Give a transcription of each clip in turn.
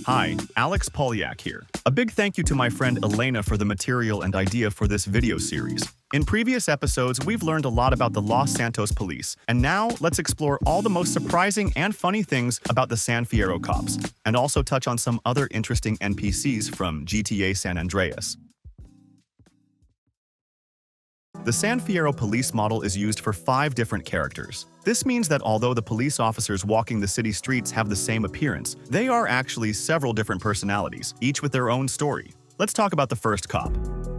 Hi, Alex Polyak here. A big thank you to my friend Elena for the material and idea for this video series. In previous episodes, we've learned a lot about the Los Santos police, and now let's explore all the most surprising and funny things about the San Fierro cops, and also touch on some other interesting NPCs from GTA San Andreas. The San Fierro police model is used for 5 different characters. This means that although the police officers walking the city streets have the same appearance, they are actually several different personalities, each with their own story. Let's talk about the first cop.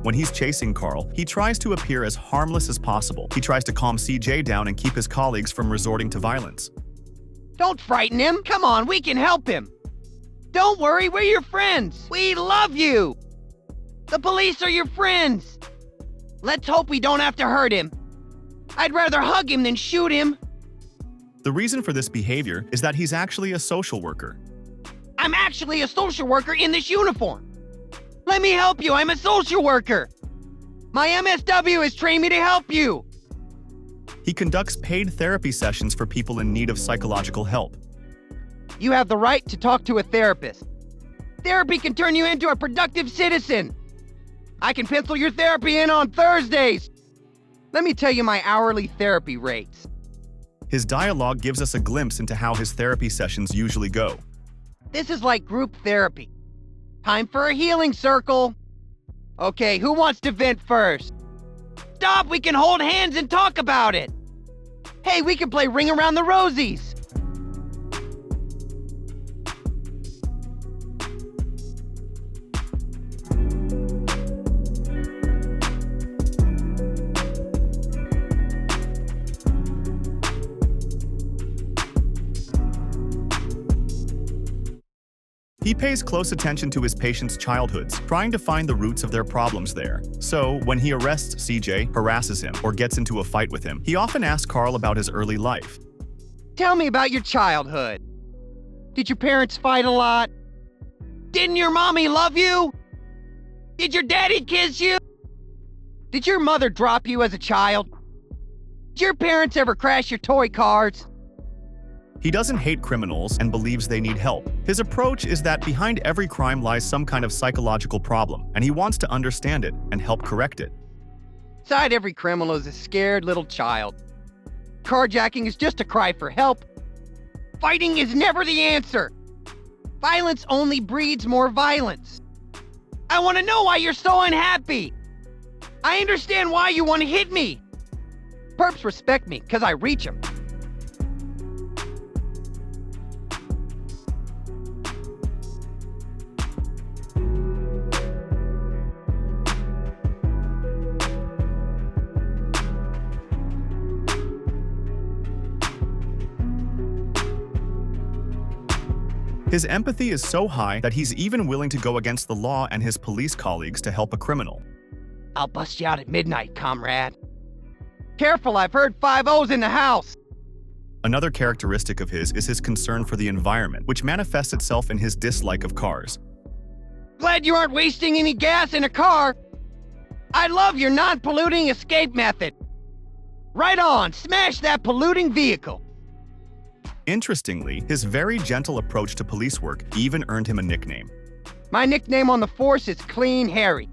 When he's chasing Carl, he tries to appear as harmless as possible. He tries to calm CJ down and keep his colleagues from resorting to violence. Don't frighten him. Come on, we can help him. Don't worry, we're your friends. We love you. The police are your friends. Let's hope we don't have to hurt him. I'd rather hug him than shoot him. The reason for this behavior is that he's actually a social worker. I'm actually a social worker in this uniform. Let me help you, I'm a social worker. My MSW has trained me to help you. He conducts paid therapy sessions for people in need of psychological help. You have the right to talk to a therapist. Therapy can turn you into a productive citizen. I can pencil your therapy in on Thursdays. Let me tell you my hourly therapy rates. His dialogue gives us a glimpse into how his therapy sessions usually go. This is like group therapy. Time for a healing circle. Okay, who wants to vent first? Stop, we can hold hands and talk about it. Hey, we can play Ring Around the Rosies. He pays close attention to his patients' childhoods, trying to find the roots of their problems there. So, when he arrests CJ, harasses him, or gets into a fight with him, he often asks Carl about his early life. Tell me about your childhood. Did your parents fight a lot? Didn't your mommy love you? Did your daddy kiss you? Did your mother drop you as a child? Did your parents ever crash your toy cars? He doesn't hate criminals and believes they need help. His approach is that behind every crime lies some kind of psychological problem, and he wants to understand it and help correct it. Inside every criminal is a scared little child. Carjacking is just a cry for help. Fighting is never the answer. Violence only breeds more violence. I want to know why you're so unhappy. I understand why you want to hit me. Perps respect me because I reach them. His empathy is so high that he's even willing to go against the law and his police colleagues to help a criminal. I'll bust you out at midnight, comrade. Careful, I've heard 5-0s in the house. Another characteristic of his concern for the environment, which manifests itself in his dislike of cars. Glad you aren't wasting any gas in a car. I love your non-polluting escape method. Right on, smash that polluting vehicle. Interestingly, his very gentle approach to police work even earned him a nickname. My nickname on the force is Clean Harry.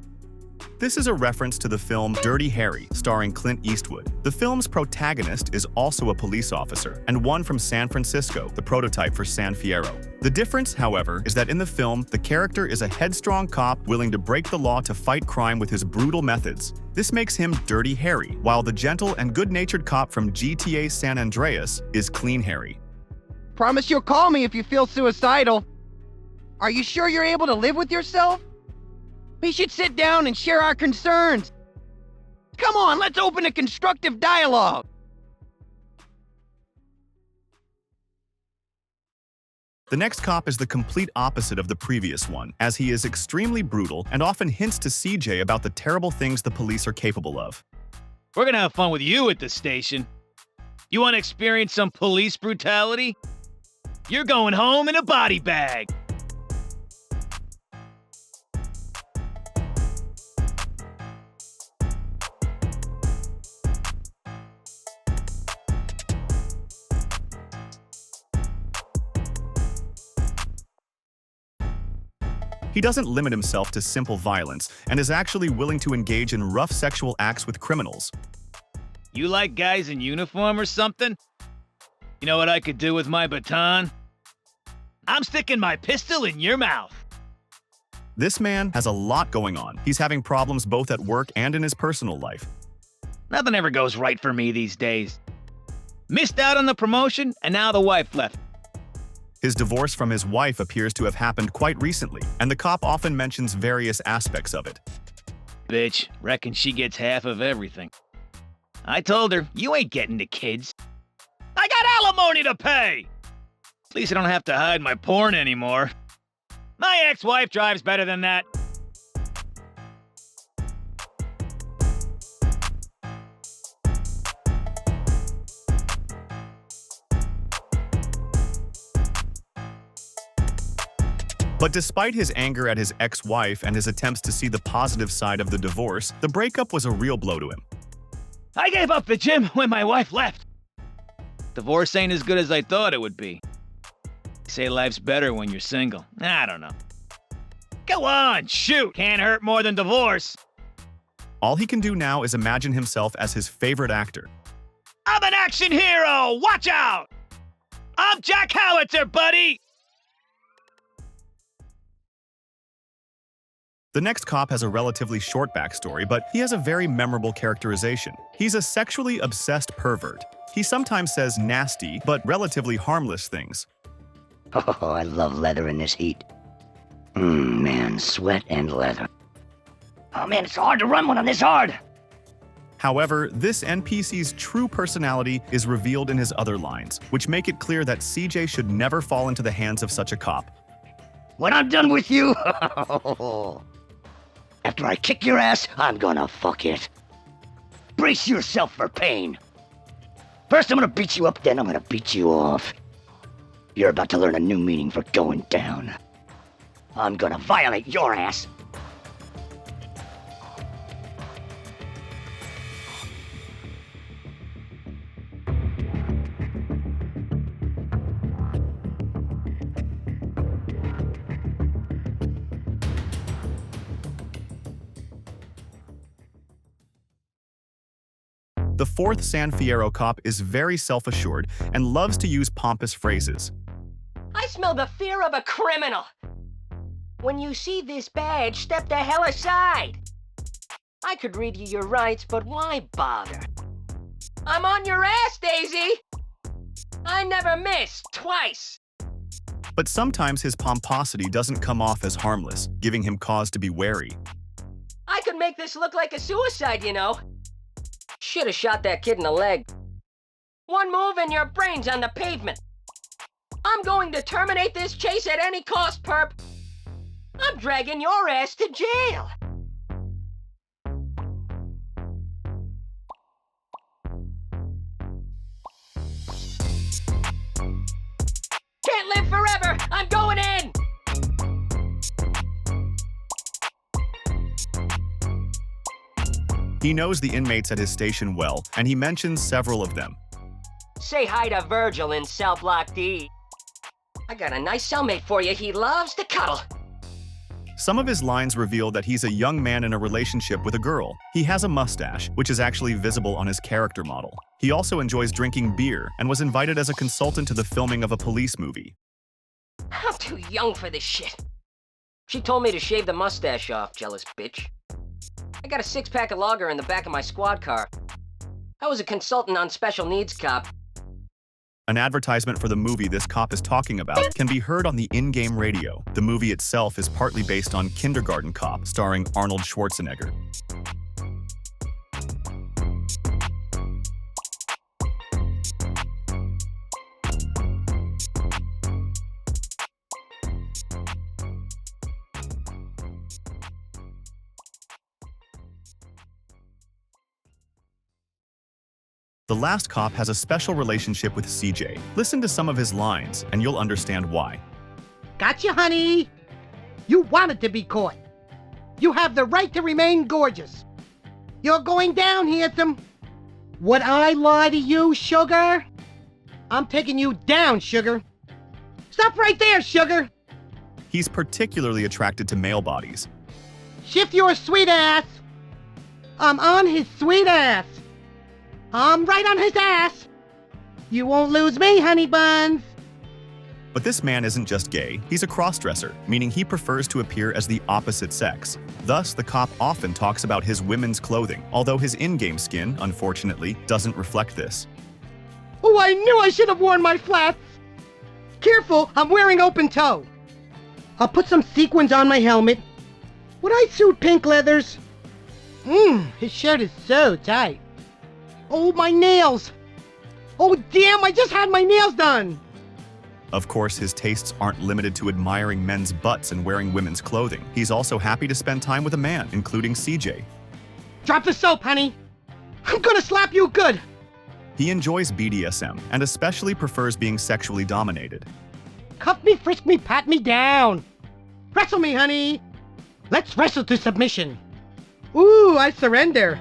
This is a reference to the film Dirty Harry, starring Clint Eastwood. The film's protagonist is also a police officer, and one from San Francisco, the prototype for San Fierro. The difference, however, is that in the film, the character is a headstrong cop willing to break the law to fight crime with his brutal methods. This makes him Dirty Harry, while the gentle and good-natured cop from GTA San Andreas is Clean Harry. Promise you'll call me if you feel suicidal. Are you sure you're able to live with yourself? We should sit down and share our concerns. Come on, let's open a constructive dialogue. The next cop is the complete opposite of the previous one, as he is extremely brutal and often hints to CJ about the terrible things the police are capable of. We're gonna have fun with you at the station. You want to experience some police brutality? You're going home in a body bag. He doesn't limit himself to simple violence and is actually willing to engage in rough sexual acts with criminals. You like guys in uniform or something? You know what I could do with my baton? I'm sticking my pistol in your mouth. This man has a lot going on. He's having problems both at work and in his personal life. Nothing ever goes right for me these days. Missed out on the promotion, and now the wife left. His divorce from his wife appears to have happened quite recently, and the cop often mentions various aspects of it. Bitch, reckon she gets half of everything. I told her, you ain't getting the kids. I got alimony to pay! At least I don't have to hide my porn anymore. My ex-wife drives better than that. But despite his anger at his ex-wife and his attempts to see the positive side of the divorce, the breakup was a real blow to him. I gave up the gym when my wife left. Divorce ain't as good as I thought it would be. They say life's better when you're single. I don't know. Go on, shoot! Can't hurt more than divorce. All he can do now is imagine himself as his favorite actor. I'm an action hero! Watch out! I'm Jack Howitzer, buddy! The next cop has a relatively short backstory, but he has a very memorable characterization. He's a sexually obsessed pervert. He sometimes says nasty, but relatively harmless things. Oh, I love leather in this heat. Man, sweat and leather. Oh man, it's hard to run when I'm this hard. However, this NPC's true personality is revealed in his other lines, which make it clear that CJ should never fall into the hands of such a cop. When I'm done with you, after I kick your ass, I'm gonna fuck it. Brace yourself for pain. First I'm gonna beat you up, then I'm gonna beat you off. You're about to learn a new meaning for going down. I'm gonna violate your ass. The fourth San Fierro cop is very self-assured and loves to use pompous phrases. I smell the fear of a criminal. When you see this badge, step the hell aside. I could read you your rights, but why bother? I'm on your ass, Daisy! I never miss, twice. But sometimes his pomposity doesn't come off as harmless, giving him cause to be wary. I could make this look like a suicide, you know. Should've shot that kid in the leg. One move and your brain's on the pavement. I'm going to terminate this chase at any cost, perp. I'm dragging your ass to jail. Can't live forever! I'm going in! He knows the inmates at his station well, and he mentions several of them. Say hi to Virgil in Cell Block D. I got a nice cellmate for you. He loves to cuddle. Some of his lines reveal that he's a young man in a relationship with a girl. He has a mustache, which is actually visible on his character model. He also enjoys drinking beer and was invited as a consultant to the filming of a police movie. I'm too young for this shit. She told me to shave the mustache off, jealous bitch. I got a six-pack of lager in the back of my squad car. I was a consultant on Special Needs Cop. An advertisement for the movie this cop is talking about can be heard on the in-game radio. The movie itself is partly based on Kindergarten Cop, starring Arnold Schwarzenegger. The last cop has a special relationship with CJ. Listen to some of his lines, and you'll understand why. Gotcha, honey. You wanted to be caught. You have the right to remain gorgeous. You're going down, handsome. Would I lie to you, sugar? I'm taking you down, sugar. Stop right there, sugar. He's particularly attracted to male bodies. Shift your sweet ass. I'm on his sweet ass. I'm right on his ass. You won't lose me, honey buns. But this man isn't just gay, he's a crossdresser, meaning he prefers to appear as the opposite sex. Thus, the cop often talks about his women's clothing, although his in-game skin, unfortunately, doesn't reflect this. Oh, I knew I should have worn my flats. Careful, I'm wearing open toe. I'll put some sequins on my helmet. Would I suit pink leathers? His shirt is so tight. Oh, my nails. Oh, damn, I just had my nails done. Of course, his tastes aren't limited to admiring men's butts and wearing women's clothing. He's also happy to spend time with a man, including CJ. Drop the soap, honey. I'm gonna slap you good. He enjoys BDSM and especially prefers being sexually dominated. Cuff me, frisk me, pat me down. Wrestle me, honey. Let's wrestle to submission. Ooh, I surrender.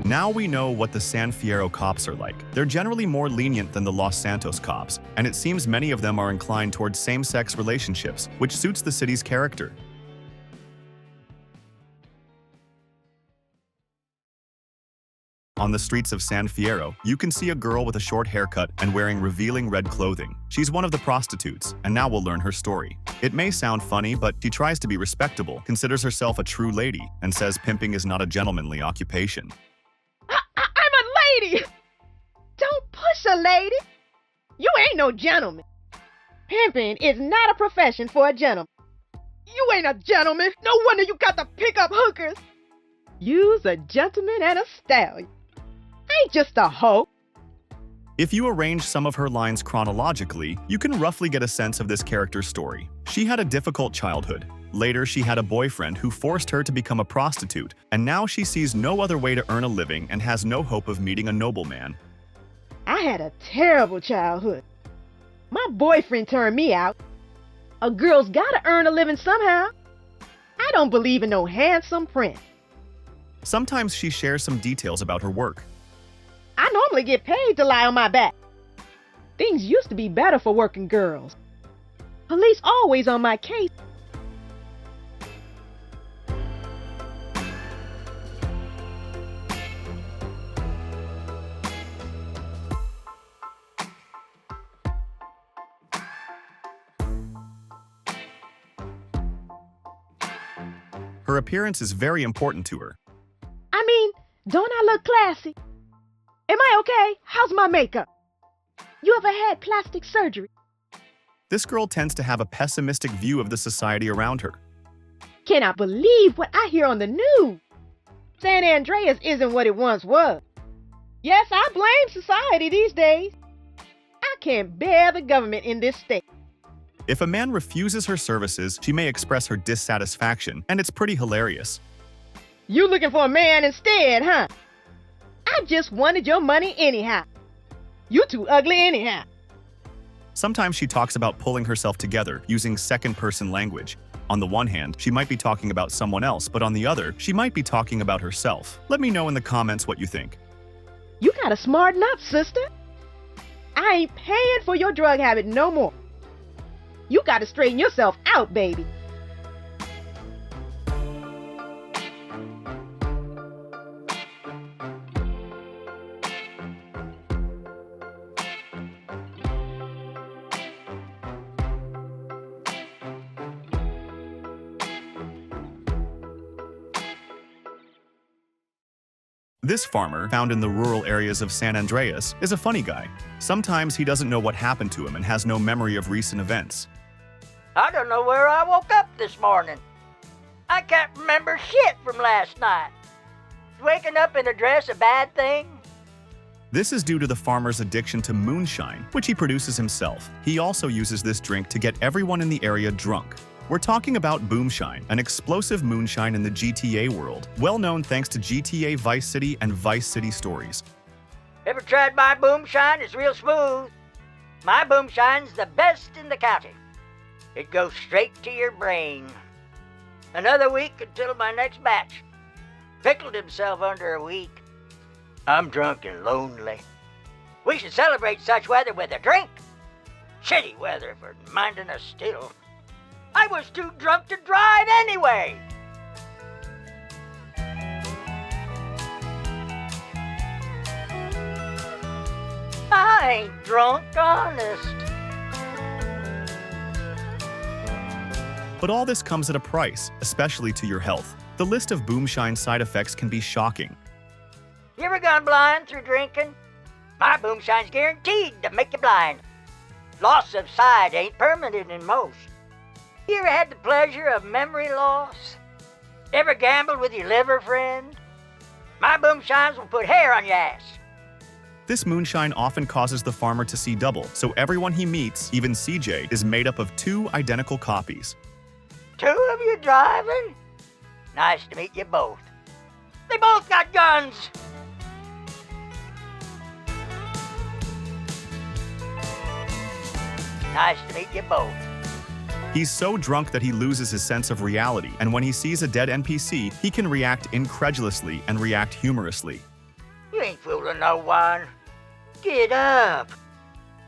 Now we know what the San Fierro cops are like. They're generally more lenient than the Los Santos cops, and it seems many of them are inclined towards same-sex relationships, which suits the city's character. On the streets of San Fierro, you can see a girl with a short haircut and wearing revealing red clothing. She's one of the prostitutes, and now we'll learn her story. It may sound funny, but she tries to be respectable, considers herself a true lady, and says pimping is not a gentlemanly occupation. I'm a lady! Don't push a lady! You ain't no gentleman. Pimping is not a profession for a gentleman. You ain't a gentleman. No wonder you got to pick up hookers. You's a gentleman and a stallion. Ain't just a hoe. If you arrange some of her lines chronologically, you can roughly get a sense of this character's story. She had a difficult childhood. Later, she had a boyfriend who forced her to become a prostitute, and now she sees no other way to earn a living and has no hope of meeting a nobleman. I had a terrible childhood. My boyfriend turned me out. A girl's gotta earn a living somehow. I don't believe in no handsome prince. Sometimes she shares some details about her work. I normally get paid to lie on my back. Things used to be better for working girls. Police always on my case. Her appearance is very important to her. I mean, don't I look classy? Am I okay? How's my makeup? You ever had plastic surgery? This girl tends to have a pessimistic view of the society around her. Cannot believe what I hear on the news. San Andreas isn't what it once was. Yes, I blame society these days. I can't bear the government in this state. If a man refuses her services, she may express her dissatisfaction, and it's pretty hilarious. You looking for a man instead, huh? I just wanted your money anyhow. You too ugly anyhow. Sometimes she talks about pulling herself together using second-person language. On the one hand, she might be talking about someone else, but on the other, she might be talking about herself. Let me know in the comments what you think. You gotta smarten up, sister. I ain't paying for your drug habit no more. You gotta straighten yourself out, baby. This farmer, found in the rural areas of San Andreas, is a funny guy. Sometimes he doesn't know what happened to him and has no memory of recent events. I don't know where I woke up this morning. I can't remember shit from last night. Is waking up in a dress a bad thing? This is due to the farmer's addiction to moonshine, which he produces himself. He also uses this drink to get everyone in the area drunk. We're talking about Boomshine, an explosive moonshine in the GTA world, well known thanks to GTA Vice City and Vice City Stories. Ever tried my Boomshine? It's real smooth. My Boomshine's the best in the county. It goes straight to your brain. Another week until my next batch. Pickled himself under a week. I'm drunk and lonely. We should celebrate such weather with a drink. Shitty weather for minding us still. I was too drunk to drive anyway. I ain't drunk, honest. But all this comes at a price, especially to your health. The list of Moonshine side effects can be shocking. You ever gone blind through drinking? My Moonshine's guaranteed to make you blind. Loss of sight ain't permanent in most. You ever had the pleasure of memory loss? Ever gambled with your liver, friend? My Moonshines will put hair on your ass. This moonshine often causes the farmer to see double, so everyone he meets, even CJ, is made up of 2 identical copies. 2 of you driving? Nice to meet you both. They both got guns. Nice to meet you both. He's so drunk that he loses his sense of reality, and when he sees a dead NPC, he can react incredulously and react humorously. You ain't fooling no one. Get up.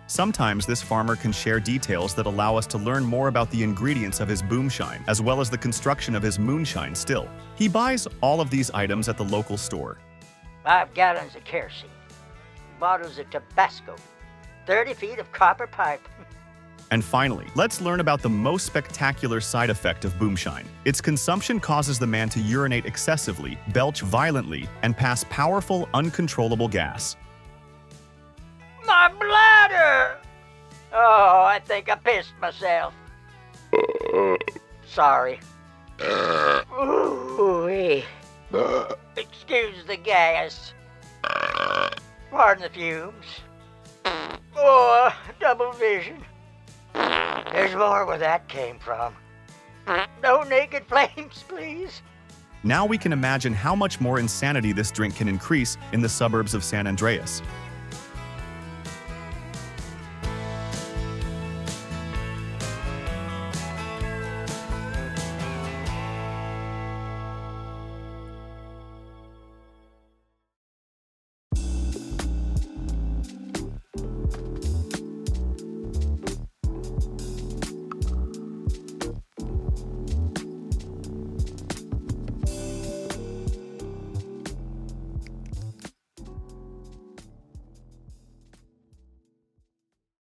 Sometimes this farmer can share details that allow us to learn more about the ingredients of his boomshine, as well as the construction of his moonshine still. He buys all of these items at the local store. 5 gallons of kerosene. Bottles of Tabasco. 30 feet of copper pipe. And finally, let's learn about the most spectacular side effect of boomshine. Its consumption causes the man to urinate excessively, belch violently, and pass powerful, uncontrollable gas. My bladder! Oh, I think I pissed myself. Sorry. Ooh-wee. Excuse the gas. Pardon the fumes. Oh, double vision. There's more where that came from. No naked flames, please. Now we can imagine how much more insanity this drink can increase in the suburbs of San Andreas.